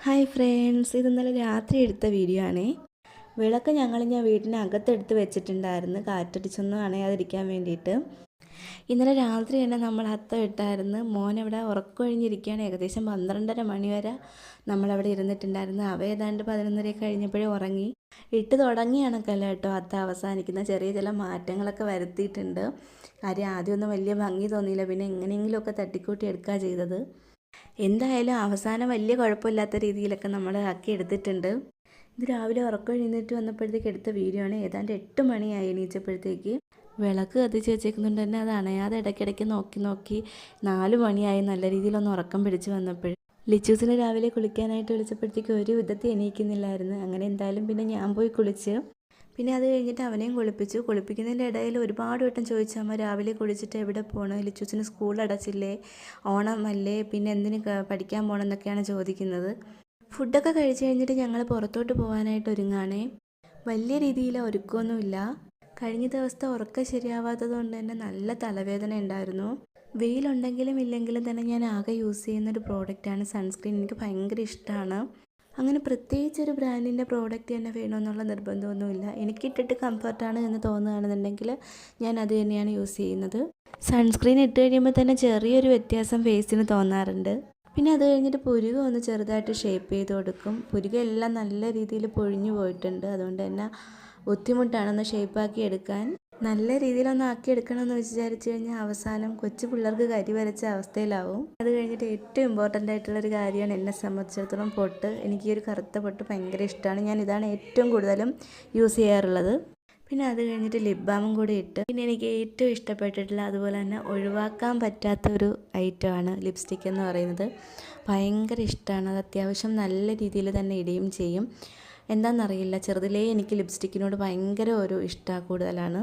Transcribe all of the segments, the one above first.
Hi friends, ഇത് ഇന്നലെ രാത്രി എടുത്ത വീഡിയോ ആണേ. വിളക്ക് ഞാൻ വീട്ടിനകത്തെടുത്ത് വെച്ചിട്ടുണ്ടായിരുന്നു, കാറ്റടിച്ചൊന്നും അണയാതിരിക്കാൻ വേണ്ടിയിട്ട്. ഇന്നലെ രാത്രി തന്നെ നമ്മൾ അത്തം ഇട്ടായിരുന്നു. മോനവിടെ ഉറക്കമൊഴിഞ്ഞിരിക്കുകയാണ്. ഏകദേശം 12:30 മണി വരെ നമ്മളവിടെ ഇരുന്നിട്ടുണ്ടായിരുന്നു. അവ ഏതാണ്ട് 11:30 കഴിഞ്ഞപ്പോഴേ ഉറങ്ങി. ഇട്ട് തുടങ്ങിയ കണക്കല്ല കേട്ടോ അത്തം അവസാനിക്കുന്ന. ചെറിയ ചില മാറ്റങ്ങളൊക്കെ വരുത്തിയിട്ടുണ്ട്. കാര്യം ആദ്യമൊന്നും വലിയ ഭംഗി തോന്നിയില്ല, പിന്നെ എങ്ങനെയെങ്കിലുമൊക്കെ തട്ടിക്കൂട്ടി എടുക്കുക ചെയ്തത്. എന്തായാലും അവസാനം വലിയ കുഴപ്പമില്ലാത്ത രീതിയിലൊക്കെ നമ്മൾ ആക്കി എടുത്തിട്ടുണ്ട്. ഇത് രാവിലെ ഉറക്കം എഴുന്നേറ്റ് വന്നപ്പോഴത്തേക്ക് എടുത്ത വീഡിയോ ആണ്. ഏതാണ്ട് 8 മണിയായി എണീച്ചപ്പോഴത്തേക്ക്. വിളക്ക് കത്തിച്ച് വെച്ചേക്കുന്നുണ്ട് തന്നെ, അത് അണയാതെ ഇടയ്ക്കിടയ്ക്ക് നോക്കി 4 മണിയായി നല്ല രീതിയിലൊന്ന് ഉറക്കം പിടിച്ച് വന്നപ്പോൾ. ലിച്ചൂസിനെ രാവിലെ കുളിക്കാനായിട്ട് വിളിച്ചപ്പോഴത്തേക്ക് ഒരു വിധത്തിൽ എണീക്കുന്നില്ലായിരുന്നു. അങ്ങനെ എന്തായാലും പിന്നെ ഞാൻ പോയി കുളിച്ച്, പിന്നെ അത് കഴിഞ്ഞിട്ട് അവനെയും കുളിപ്പിച്ചു. കുളിപ്പിക്കുന്നതിൻ്റെ ഇടയിൽ ഒരുപാട് വട്ടം ചോദിച്ചു, അമ്മ രാവിലെ കുളിച്ചിട്ട് എവിടെ പോകണം, ലിച്ചൂസിന് സ്കൂൾ അടച്ചില്ലേ, ഓണമല്ലേ, പിന്നെ എന്തിന് പഠിക്കാൻ പോകണം എന്നൊക്കെയാണ് ചോദിക്കുന്നത്. ഫുഡൊക്കെ കഴിച്ച് കഴിഞ്ഞിട്ട് ഞങ്ങൾ പുറത്തോട്ട് പോകാനായിട്ട് ഒരുങ്ങാണേ. വലിയ രീതിയിൽ ഒരുക്കമൊന്നുമില്ല. കഴിഞ്ഞ ദിവസത്തെ ഉറക്കം ശരിയാവാത്തത് കൊണ്ട് തന്നെ നല്ല തലവേദന ഉണ്ടായിരുന്നു. വെയിലുണ്ടെങ്കിലും ഇല്ലെങ്കിലും തന്നെ ഞാൻ ആകെ യൂസ് ചെയ്യുന്നൊരു പ്രോഡക്റ്റാണ് സൺസ്ക്രീൻ. എനിക്ക് ഭയങ്കര ഇഷ്ടമാണ്. അങ്ങനെ പ്രത്യേകിച്ചൊരു ബ്രാൻഡിൻ്റെ പ്രോഡക്റ്റ് തന്നെ വേണമെന്നുള്ള നിർബന്ധമൊന്നുമില്ല. എനിക്കിട്ടിട്ട് കംഫർട്ടാണ് എന്ന് തോന്നുകയാണെന്നുണ്ടെങ്കിൽ ഞാൻ അത് തന്നെയാണ് യൂസ് ചെയ്യുന്നത്. സൺസ്ക്രീൻ ഇട്ട് കഴിയുമ്പോൾ തന്നെ ചെറിയൊരു വ്യത്യാസം ഫേസിന് തോന്നാറുണ്ട്. പിന്നെ അത് കഴിഞ്ഞിട്ട് പുരുക ഒന്ന് ചെറുതായിട്ട് ഷേപ്പ് ചെയ്ത് കൊടുക്കും. പുരുക എല്ലാം നല്ല രീതിയിൽ പൊഴിഞ്ഞു പോയിട്ടുണ്ട്. അതുകൊണ്ട് തന്നെ ബുദ്ധിമുട്ടാണൊന്ന് ഷേപ്പാക്കി എടുക്കാൻ. നല്ല രീതിയിലൊന്ന് ആക്കി എടുക്കണമെന്ന് വിചാരിച്ചു കഴിഞ്ഞാൽ അവസാനം കൊച്ചു പിള്ളേർക്ക് കരി വരച്ച അവസ്ഥയിലാവും. അത് കഴിഞ്ഞിട്ട് ഏറ്റവും ഇമ്പോർട്ടൻ്റ് ആയിട്ടുള്ളൊരു കാര്യമാണ് എന്നെ സംബന്ധിച്ചിടത്തോളം പൊട്ട്. എനിക്ക് ഈ ഒരു കറുത്ത പൊട്ട് ഭയങ്കര ഇഷ്ടമാണ്. ഞാൻ ഇതാണ് ഏറ്റവും കൂടുതലും യൂസ് ചെയ്യാറുള്ളത്. പിന്നെ അത് കഴിഞ്ഞിട്ട് ലിപ് ബാമും കൂടി ഇട്ട്, പിന്നെ എനിക്ക് ഏറ്റവും ഇഷ്ടപ്പെട്ടിട്ടുള്ള അതുപോലെ തന്നെ ഒഴിവാക്കാൻ പറ്റാത്തൊരു ഐറ്റമാണ് ലിപ്സ്റ്റിക് എന്ന് പറയുന്നത്. ഭയങ്കര ഇഷ്ടമാണ്. അത് അത്യാവശ്യം നല്ല രീതിയിൽ തന്നെ ഇടുകയും ചെയ്യും. എന്താണെന്നറിയില്ല, ചെറുതിലേ എനിക്ക് ലിപ്സ്റ്റിക്കിനോട് ഭയങ്കര ഒരു ഇഷ്ടം കൂടുതലാണ്.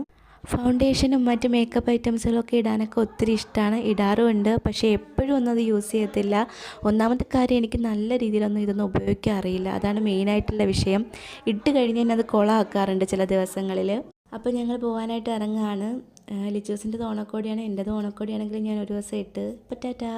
ഫൗണ്ടേഷനും മറ്റ് മേക്കപ്പ് ഐറ്റംസുകളൊക്കെ ഇടാനൊക്കെ ഒത്തിരി ഇഷ്ടമാണ്, ഇടാറുമുണ്ട്. പക്ഷേ എപ്പോഴും ഒന്നും അത് യൂസ് ചെയ്യത്തില്ല. ഒന്നാമത്തെ കാര്യം, എനിക്ക് നല്ല രീതിയിലൊന്നും ഇതൊന്നും ഉപയോഗിക്കാൻ അറിയില്ല. അതാണ് മെയിനായിട്ടുള്ള വിഷയം. ഇട്ട് കഴിഞ്ഞ് തന്നെ അത് കുളമാക്കാറുണ്ട് ചില ദിവസങ്ങളിൽ. അപ്പോൾ ഞങ്ങൾ പോകാനായിട്ട് ഇറങ്ങുകയാണ്. ലിച്ചൂസിൻ്റെ ഓണക്കോടിയാണ്, എൻ്റെ ഓണക്കോടിയാണെങ്കിലും ഞാൻ ഒരു ദിവസം ഇട്ട്. അപ്പോൾ ടാറ്റാ.